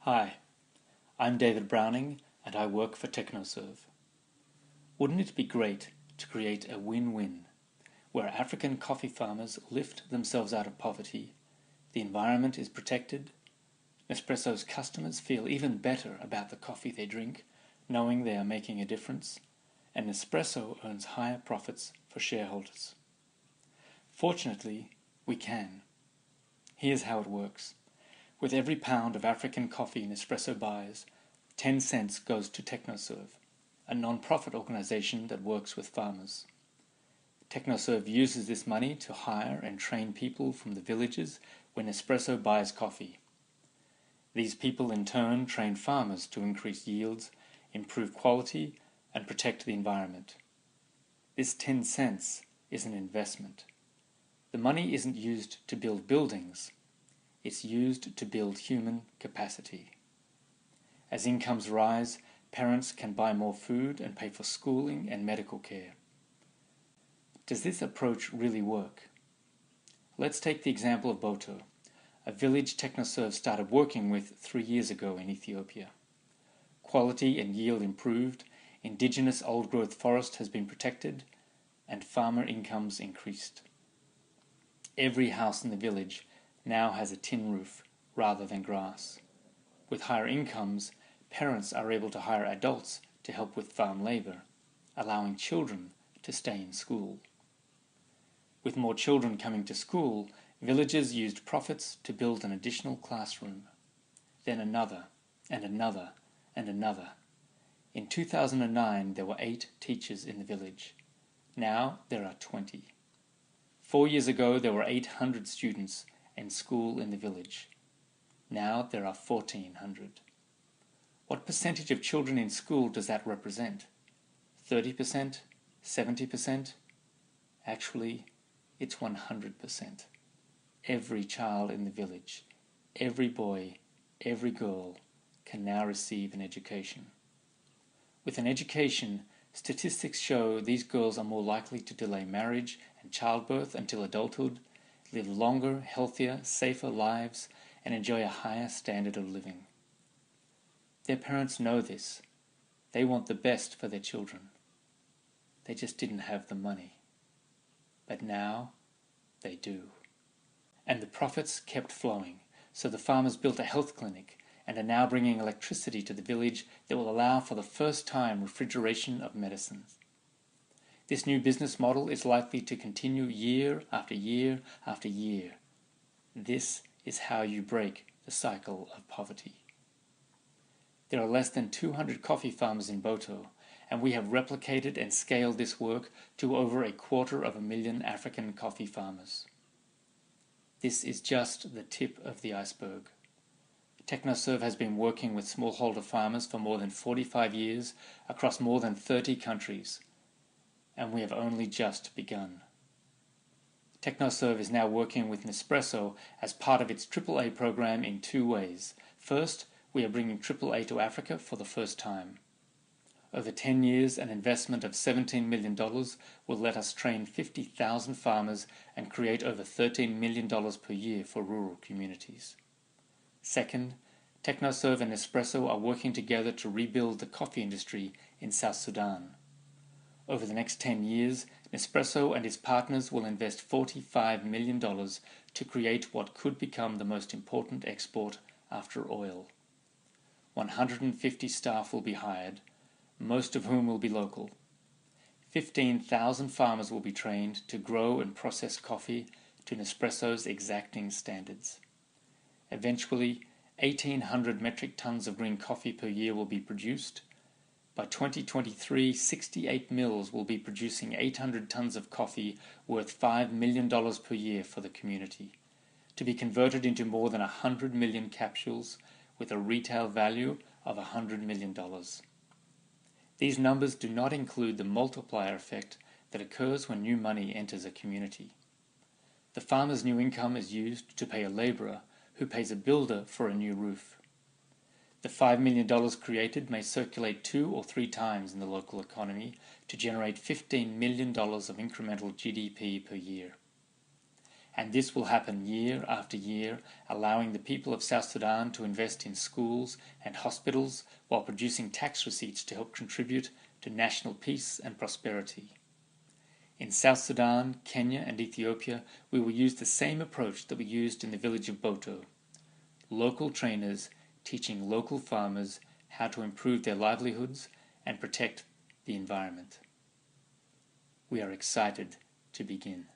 Hi, I'm David Browning and I work for TechnoServe. Wouldn't it be great to create a win-win where African coffee farmers lift themselves out of poverty, the environment is protected, Nespresso's customers feel even better about the coffee they drink, knowing they are making a difference, and Nespresso earns higher profits for shareholders? Fortunately, we can. Here's how it works. With every pound of African coffee Nespresso buys, 10 cents goes to TechnoServe, a non-profit organization that works with farmers. TechnoServe uses this money to hire and train people from the villages where Nespresso buys coffee. These people in turn train farmers to increase yields, improve quality, and protect the environment. This 10 cents is an investment. The money isn't used to build buildings. It's used to build human capacity. As incomes rise, parents can buy more food and pay for schooling and medical care. Does this approach really work? Let's take the example of Boto, a village TechnoServe started working with 3 years ago in Ethiopia. Quality and yield improved, indigenous old-growth forest has been protected, and farmer incomes increased. Every house in the village now has a tin roof rather than grass. With higher incomes, parents are able to hire adults to help with farm labor, allowing children to stay in school. With more children coming to school, villagers used profits to build an additional classroom. Then another, and another, and another. In 2009, there were 8 teachers in the village. Now there are 20. 4 years ago, there were 800 students and school in the village. Now there are 1,400. What percentage of children in school does that represent? 30%? 70%? Actually, it's 100%. Every child in the village, every boy, every girl can now receive an education. With an education, statistics show these girls are more likely to delay marriage and childbirth until adulthood, live longer, healthier, safer lives, and enjoy a higher standard of living. Their parents know this. They want the best for their children. They just didn't have the money. But now, they do. And the profits kept flowing, so the farmers built a health clinic and are now bringing electricity to the village that will allow for the first time refrigeration of medicines. This new business model is likely to continue year after year after year. This is how you break the cycle of poverty. There are less than 200 coffee farmers in Boto, and we have replicated and scaled this work to over 250,000 African coffee farmers. This is just the tip of the iceberg. TechnoServe has been working with smallholder farmers for more than 45 years across more than 30 countries. And we have only just begun. TechnoServe is now working with Nespresso as part of its AAA program in 2 ways. First, we are bringing AAA to Africa for the first time. Over 10 years, an investment of $17 million will let us train 50,000 farmers and create over $13 million per year for rural communities. Second, TechnoServe and Nespresso are working together to rebuild the coffee industry in South Sudan. Over the next 10 years, Nespresso and its partners will invest $45 million to create what could become the most important export after oil. 150 staff will be hired, most of whom will be local. 15,000 farmers will be trained to grow and process coffee to Nespresso's exacting standards. Eventually, 1,800 metric tons of green coffee per year will be produced. By 2023, 68 mills will be producing 800 tons of coffee worth $5 million per year for the community, to be converted into more than 100 million capsules with a retail value of $100 million. These numbers do not include the multiplier effect that occurs when new money enters a community. The farmer's new income is used to pay a laborer who pays a builder for a new roof. The $5 million created may circulate 2 or 3 times in the local economy to generate $15 million of incremental GDP per year. And this will happen year after year, allowing the people of South Sudan to invest in schools and hospitals while producing tax receipts to help contribute to national peace and prosperity. In South Sudan, Kenya, and Ethiopia, we will use the same approach that we used in the village of Boto. Local trainers teaching local farmers how to improve their livelihoods and protect the environment. We are excited to begin.